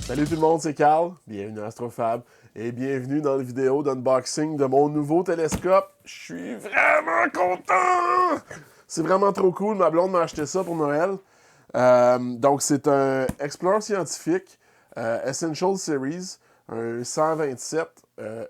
Salut tout le monde, c'est Carl, bienvenue à AstroFab et bienvenue dans la vidéo d'unboxing de mon nouveau télescope. Je suis vraiment content! C'est vraiment trop cool, ma blonde m'a acheté ça pour Noël. Donc c'est un Explorer scientifique Essential Series, un 127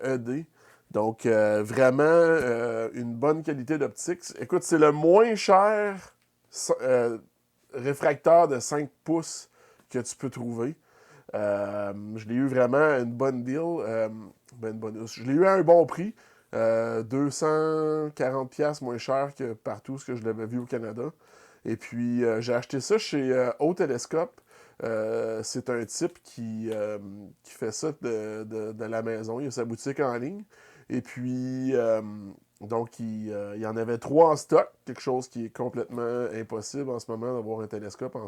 ED. Donc vraiment une bonne qualité d'optique. Écoute, c'est le moins cher réfracteur de 5 pouces que tu peux trouver. Je l'ai eu vraiment une bonne deal. Je l'ai eu à un bon prix. 240$ moins cher que partout ce que je l'avais vu au Canada. Et puis, j'ai acheté ça chez Haut Télescope. C'est un type qui fait ça de la maison. Il a sa boutique en ligne. Et puis, donc, il y en avait 3 en stock. Quelque chose qui est complètement impossible en ce moment d'avoir un télescope en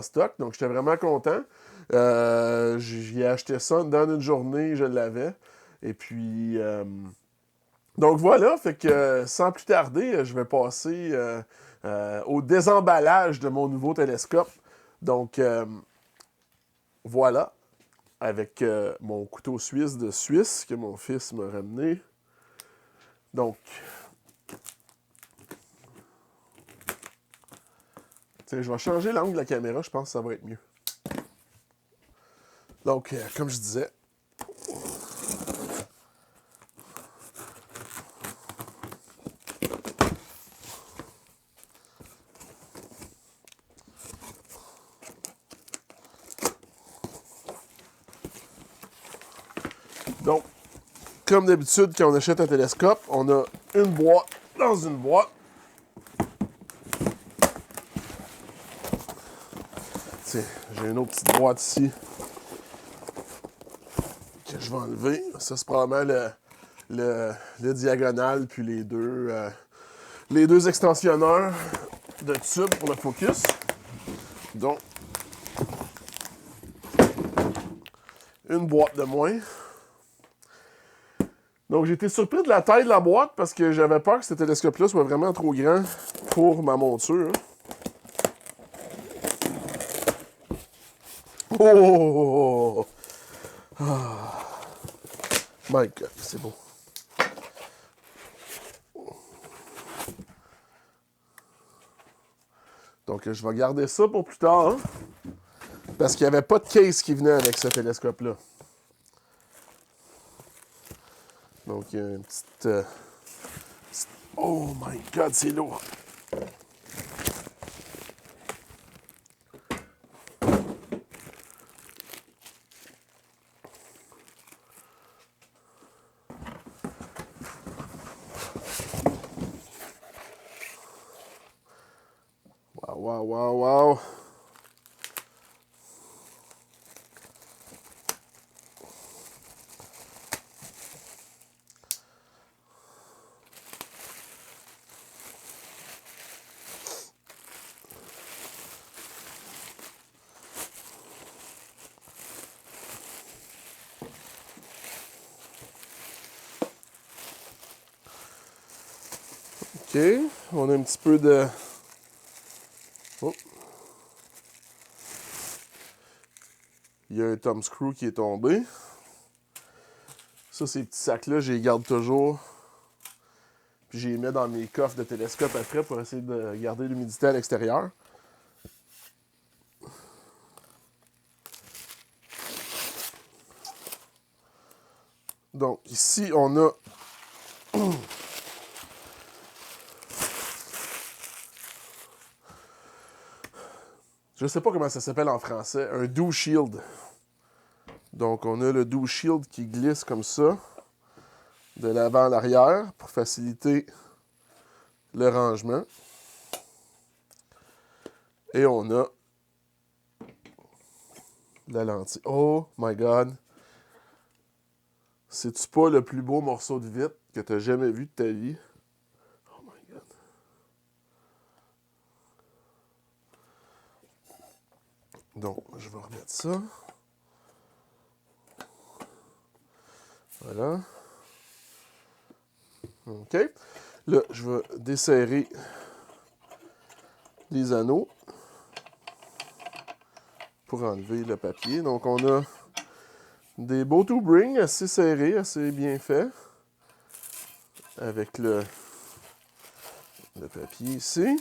stock. Donc, j'étais vraiment content. J'ai acheté ça dans une journée, je l'avais. Et puis, donc voilà, fait que sans plus tarder, je vais passer au désemballage de mon nouveau télescope. Donc, voilà, avec mon couteau suisse de Suisse que mon fils m'a ramené. Donc, tiens, je vais changer l'angle de la caméra, je pense que ça va être mieux. Donc, comme je disais, donc, comme d'habitude, quand on achète un télescope, on a une boîte dans une boîte. Tiens, j'ai une autre petite boîte ici que je vais enlever. Ça, c'est probablement le diagonale, puis les deux extensionneurs de tube pour le focus. Donc, une boîte de moins. Donc, j'ai été surpris de la taille de la boîte parce que j'avais peur que ce télescope-là soit vraiment trop grand pour ma monture. Oh! Ah. My God, c'est beau. Donc, je vais garder ça pour plus tard. Hein, parce qu'il n'y avait pas de case qui venait avec ce télescope-là. Donc, il y a une petite... Oh my God, c'est lourd. Wow, wow, wow, wow. OK, on a un petit peu de... Oh. Il y a un thumb screw qui est tombé. Ça, ces petits sacs-là, je les garde toujours. Puis je les mets dans mes coffres de télescope après pour essayer de garder l'humidité à l'extérieur. Donc, ici, on a... Je ne sais pas comment ça s'appelle en français. Un dew shield. Donc, on a le dew shield qui glisse comme ça, de l'avant à l'arrière, pour faciliter le rangement. Et on a la lentille. Oh my God! C'est-tu pas le plus beau morceau de vitre que tu as jamais vu de ta vie? Oh my God! Donc, je vais remettre ça. Voilà. OK. Là, je vais desserrer les anneaux pour enlever le papier. Donc, on a des beaux to bring assez serrés, assez bien faits. Avec le papier ici.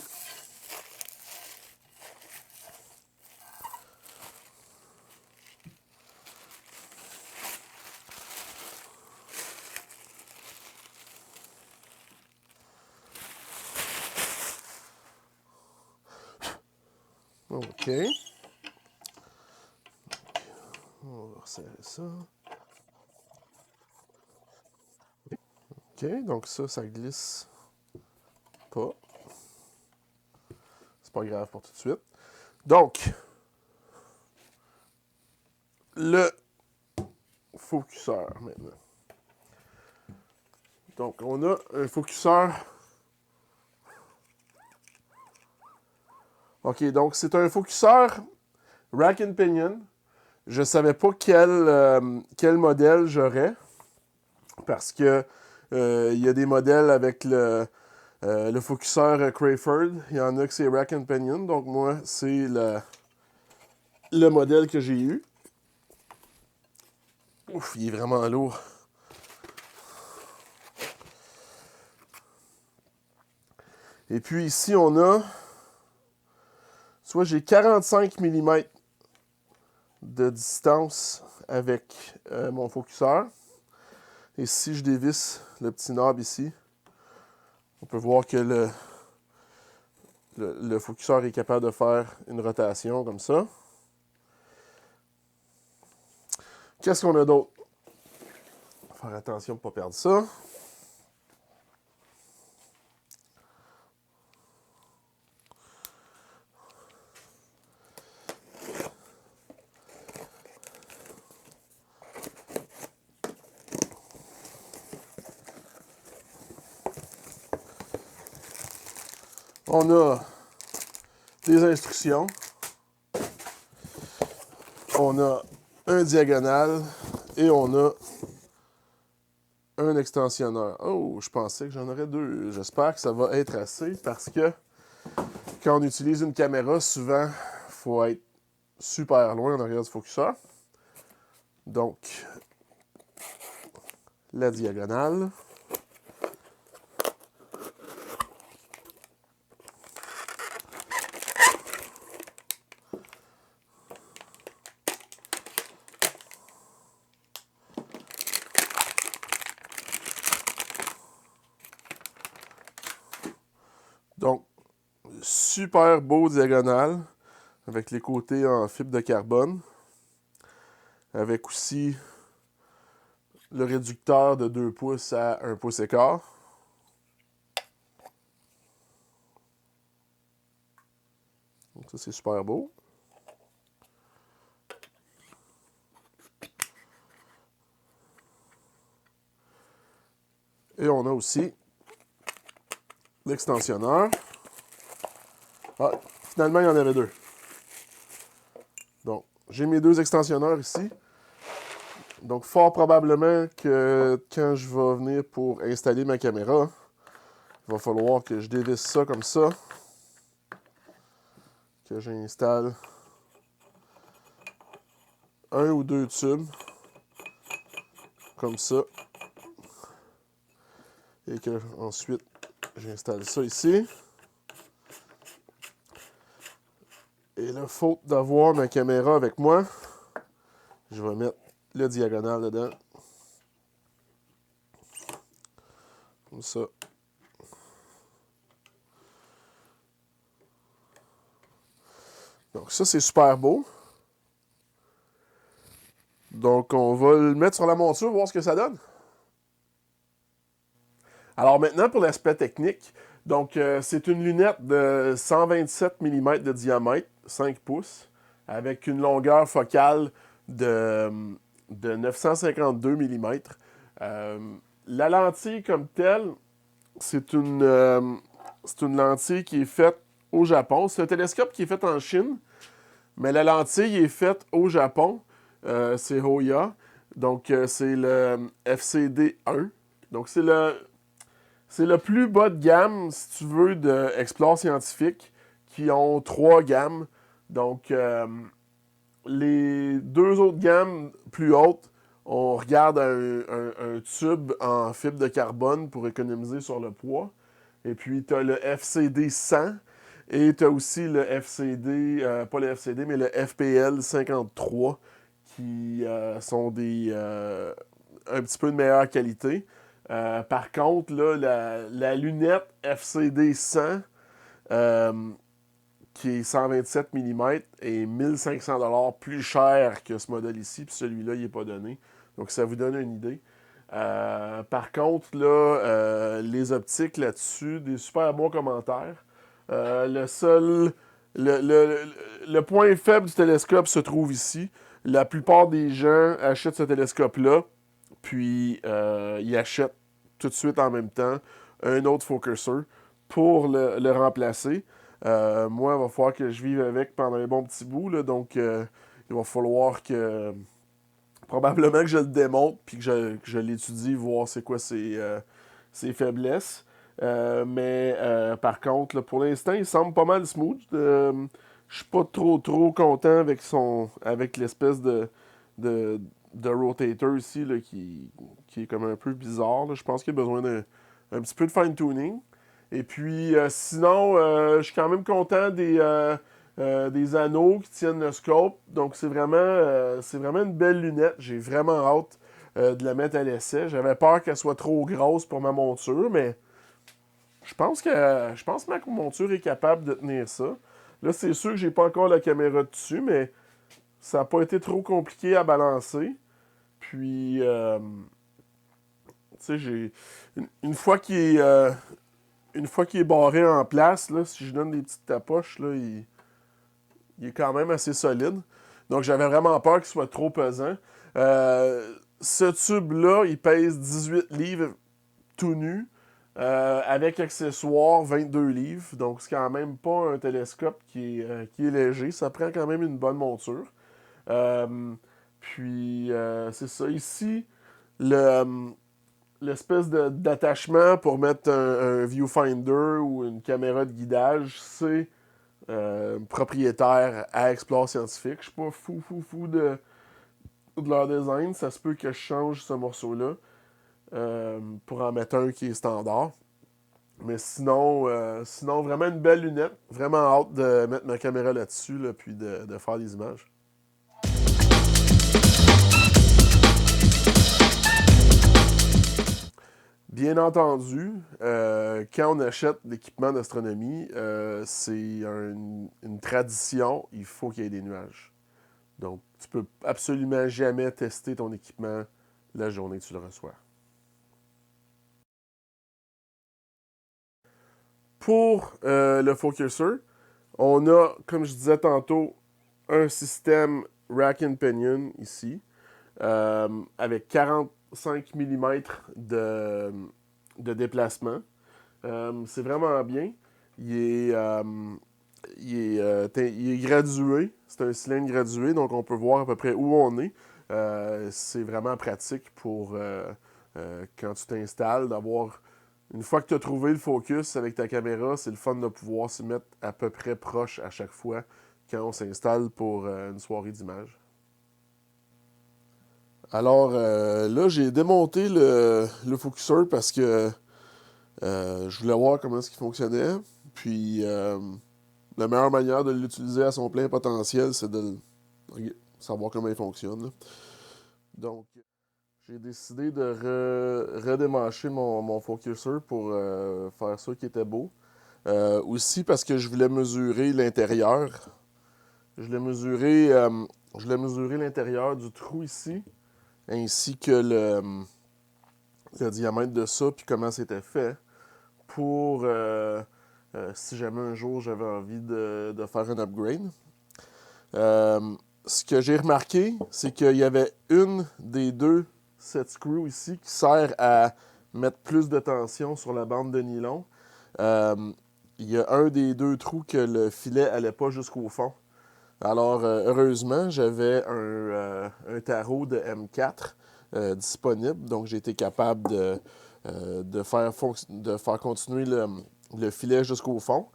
OK. On va resserrer ça. OK, donc ça glisse pas. C'est pas grave pour tout de suite. Donc, le focuseur maintenant. Donc, on a un focuseur. OK, donc c'est un focuseur Rack and Pinion. Je savais pas quel modèle j'aurais parce que il y a des modèles avec le focuseur Crayford. Il y en a que c'est Rack and Pinion. Donc moi, c'est le modèle que j'ai eu. Ouf, il est vraiment lourd. Et puis ici, on a... Soit j'ai 45 mm de distance avec mon focuseur. Et si je dévisse le petit knob ici, on peut voir que le focuseur est capable de faire une rotation comme ça. Qu'est-ce qu'on a d'autre? Faire attention pour ne pas perdre ça. On a des instructions. On a un diagonal et on a un extensionneur. Oh, je pensais que j'en aurais deux. J'espère que ça va être assez parce que quand on utilise une caméra, souvent, il faut être super loin en arrière du focuseur. Donc, la diagonale. Donc, super beau diagonal avec les côtés en fibre de carbone. Avec aussi le réducteur de 2 pouces à 1 pouce et quart. Donc ça, c'est super beau. Et on a aussi l'extensionneur. Ah, finalement, il y en avait deux. Donc, j'ai mes deux extensionneurs ici. Donc, fort probablement que quand je vais venir pour installer ma caméra, il va falloir que je dévisse ça comme ça. Que j'installe un ou deux tubes. Comme ça. Et que ensuite, j'installe ça ici. Et là, faute d'avoir ma caméra avec moi, je vais mettre le diagonal dedans. Comme ça. Donc ça, c'est super beau. Donc on va le mettre sur la monture, voir ce que ça donne. Alors maintenant, pour l'aspect technique. Donc c'est une lunette de 127 mm de diamètre, 5 pouces, avec une longueur focale de 952 mm. La lentille comme telle, c'est une lentille qui est faite au Japon. C'est un télescope qui est fait en Chine, mais la lentille est faite au Japon. C'est Hoya. Donc, c'est le FCD1. Donc, c'est le plus bas de gamme, si tu veux, d'Explore Scientifique, qui ont 3 gammes. Donc, Les deux autres gammes plus hautes, on regarde un tube en fibre de carbone pour économiser sur le poids. Et puis, tu as le FCD 100 et tu as aussi le FCD, pas le FCD, mais le FPL 53 qui sont un petit peu de meilleure qualité. Par contre, là, la lunette FCD 100, euh, qui est 127 mm, est 1500$ plus cher que ce modèle ici, puis celui-là, il n'est pas donné. Donc, ça vous donne une idée. Par contre, là, les optiques là-dessus, des super bons commentaires. Le seul. Le point faible du télescope se trouve ici. La plupart des gens achètent ce télescope-là, puis ils achètent tout de suite en même temps un autre focuser pour le remplacer. Moi, il va falloir que je vive avec pendant un bon petit bout, là, donc il va falloir que probablement que je le démonte puis que je l'étudie, voir c'est quoi ses faiblesses. Mais par contre, là, pour l'instant, il semble pas mal smooth. Je suis pas trop content avec l'espèce de, de rotator ici là, qui est comme un peu bizarre. Là. Je pense qu'il y a besoin d'un un petit peu de fine-tuning. Et puis, sinon, je suis quand même content des anneaux qui tiennent le scope. Donc, c'est vraiment une belle lunette. J'ai vraiment hâte de la mettre à l'essai. J'avais peur qu'elle soit trop grosse pour ma monture, mais je pense que ma monture est capable de tenir ça. Là, c'est sûr que j'ai pas encore la caméra dessus, mais ça n'a pas été trop compliqué à balancer. Puis, tu sais, une fois une fois qu'il est barré en place, là, si je donne des petites tapoches, là, il est quand même assez solide. Donc, j'avais vraiment peur qu'il soit trop pesant. Ce tube-là, il pèse 18 livres tout nu. Avec accessoires, 22 livres. Donc, c'est quand même pas un télescope qui est léger. Ça prend quand même une bonne monture. Euh, puis, c'est ça. Ici, le, l'espèce d'attachement pour mettre un viewfinder ou une caméra de guidage, c'est propriétaire à Explore Scientifique. Je suis pas fou de leur design. Ça se peut que je change ce morceau-là pour en mettre un qui est standard. Mais sinon, vraiment une belle lunette. Vraiment hâte de mettre ma caméra là-dessus, là, puis de faire des images. Bien entendu, quand on achète l'équipement d'astronomie, c'est une tradition, il faut qu'il y ait des nuages. Donc, tu peux absolument jamais tester ton équipement la journée que tu le reçois. Pour le focuser, on a, comme je disais tantôt, un système rack and pinion ici, avec 45 mm de déplacement. C'est vraiment bien. Il est, euh, il est gradué. C'est un cylindre gradué, donc on peut voir à peu près où on est. C'est vraiment pratique pour quand tu t'installes, d'avoir. Une fois que tu as trouvé le focus avec ta caméra, c'est le fun de pouvoir se mettre à peu près proche à chaque fois quand on s'installe pour une soirée d'image. Alors là, j'ai démonté le focuseur parce que je voulais voir comment est-ce qu'il fonctionnait. Puis la meilleure manière de l'utiliser à son plein potentiel, c'est de savoir comment il fonctionne. Là. Donc, j'ai décidé de redémancher mon focuser pour faire ça qui était beau. Aussi parce que je voulais mesurer l'intérieur. Je voulais mesurer, je voulais mesurer l'intérieur du trou ici, ainsi que le diamètre de ça, puis comment c'était fait, pour si jamais un jour j'avais envie de faire un upgrade. Ce que j'ai remarqué, c'est qu'il y avait une des deux set screws ici qui sert à mettre plus de tension sur la bande de nylon. Euh, il y a un des deux trous que le filet allait pas jusqu'au fond. Alors, heureusement, j'avais un tarot de M4 disponible, donc j'ai été capable de faire continuer le filet jusqu'au fond.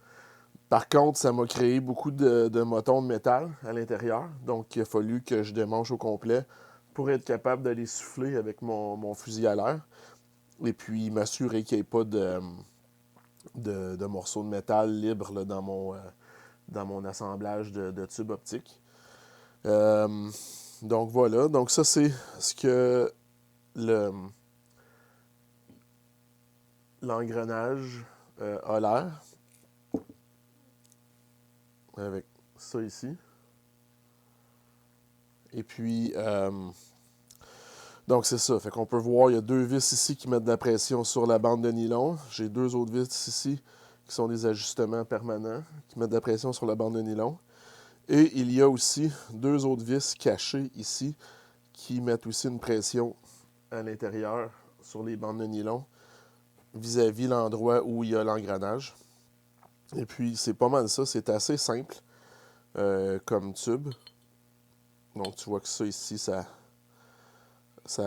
Par contre, ça m'a créé beaucoup de motons de métal à l'intérieur. Donc, il a fallu que je démanche au complet pour être capable d'aller souffler avec mon fusil à l'air. Et puis, m'assurer qu'il n'y ait pas de morceaux de métal libres là, dans mon assemblage de tubes optiques. Euh, donc, voilà. Donc, ça, c'est ce que le, l'engrenage a l'air. Avec ça ici. Et puis, donc c'est ça. Fait qu'on peut voir, il y a deux vis ici qui mettent de la pression sur la bande de nylon. J'ai deux autres vis ici qui sont des ajustements permanents qui mettent de la pression sur la bande de nylon. Et il y a aussi deux autres vis cachées ici qui mettent aussi une pression à l'intérieur sur les bandes de nylon vis-à-vis l'endroit où il y a l'engrenage. Et puis, c'est pas mal ça. C'est assez simple comme tube. Donc, tu vois que ça ici, ça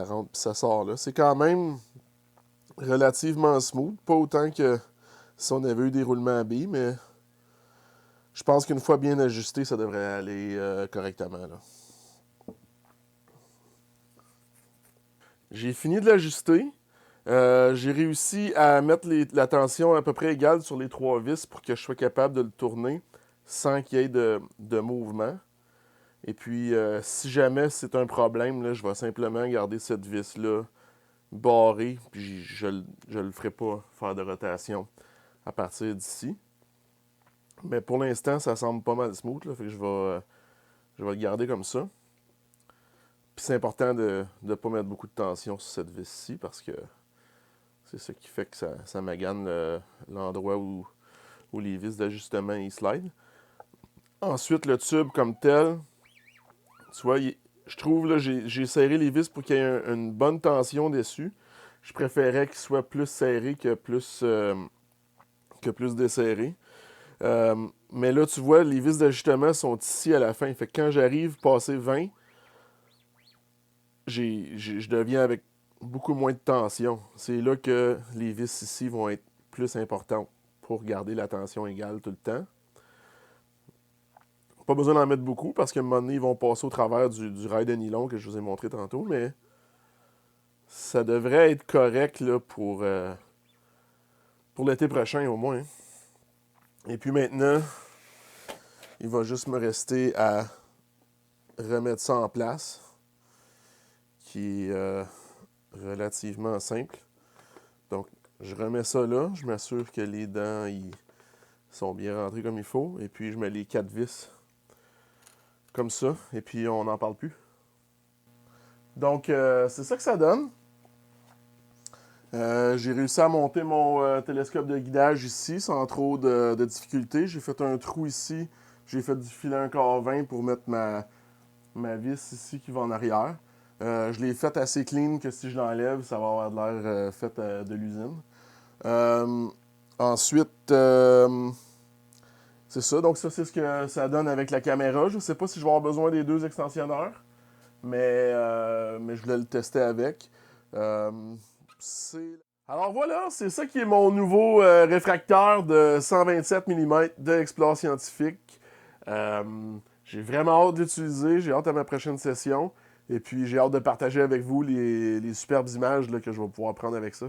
rentre puis ça sort là. C'est quand même relativement smooth. Pas autant que si on avait eu des roulements à billes, mais je pense qu'une fois bien ajusté, ça devrait aller correctement. Là. J'ai fini de l'ajuster. J'ai réussi à mettre la tension à peu près égale sur les trois vis pour que je sois capable de le tourner sans qu'il y ait de mouvement. Et puis, si jamais c'est un problème, là, je vais simplement garder cette vis-là barrée, puis je ne le ferai pas faire de rotation à partir d'ici. Mais pour l'instant, ça semble pas mal smooth, là, fait que je vais le garder comme ça. Puis c'est important de ne pas mettre beaucoup de tension sur cette vis-ci parce que c'est ça qui fait que ça magane l'endroit où les vis d'ajustement y slide. Ensuite, le tube comme tel, tu vois, je trouve là, j'ai serré les vis pour qu'il y ait une bonne tension dessus. Je préférais qu'il soit plus serré que plus desserré. Mais là, tu vois, les vis d'ajustement sont ici à la fin. Fait que quand j'arrive passer 20, je deviens avec beaucoup moins de tension. C'est là que les vis ici vont être plus importantes pour garder la tension égale tout le temps. Pas besoin d'en mettre beaucoup parce qu'à un moment donné, ils vont passer au travers du rail de nylon que je vous ai montré tantôt, mais ça devrait être correct là, pour l'été prochain au moins. Et puis maintenant, il va juste me rester à remettre ça en place, qui est relativement simple. Donc, je remets ça là, je m'assure que les dents ils sont bien rentrés comme il faut, et puis je mets les 4 vis comme ça, et puis on n'en parle plus. Donc, c'est ça que ça donne. J'ai réussi à monter mon télescope de guidage ici sans trop de difficultés. J'ai fait un trou ici. J'ai fait du filet 1/4-20 pour mettre ma vis ici qui va en arrière. Je l'ai fait assez clean que si je l'enlève, ça va avoir de l'air fait de l'usine. Euh, ensuite, c'est ça. Donc ça, c'est ce que ça donne avec la caméra. Je ne sais pas si je vais avoir besoin des deux extensionneurs, mais je voulais le tester avec. Euh, Alors voilà, c'est ça qui est mon nouveau réfracteur de 127 mm de Explorer Scientifique. J'ai vraiment hâte de l'utiliser, j'ai hâte à ma prochaine session. Et puis j'ai hâte de partager avec vous les superbes images là, que je vais pouvoir prendre avec ça.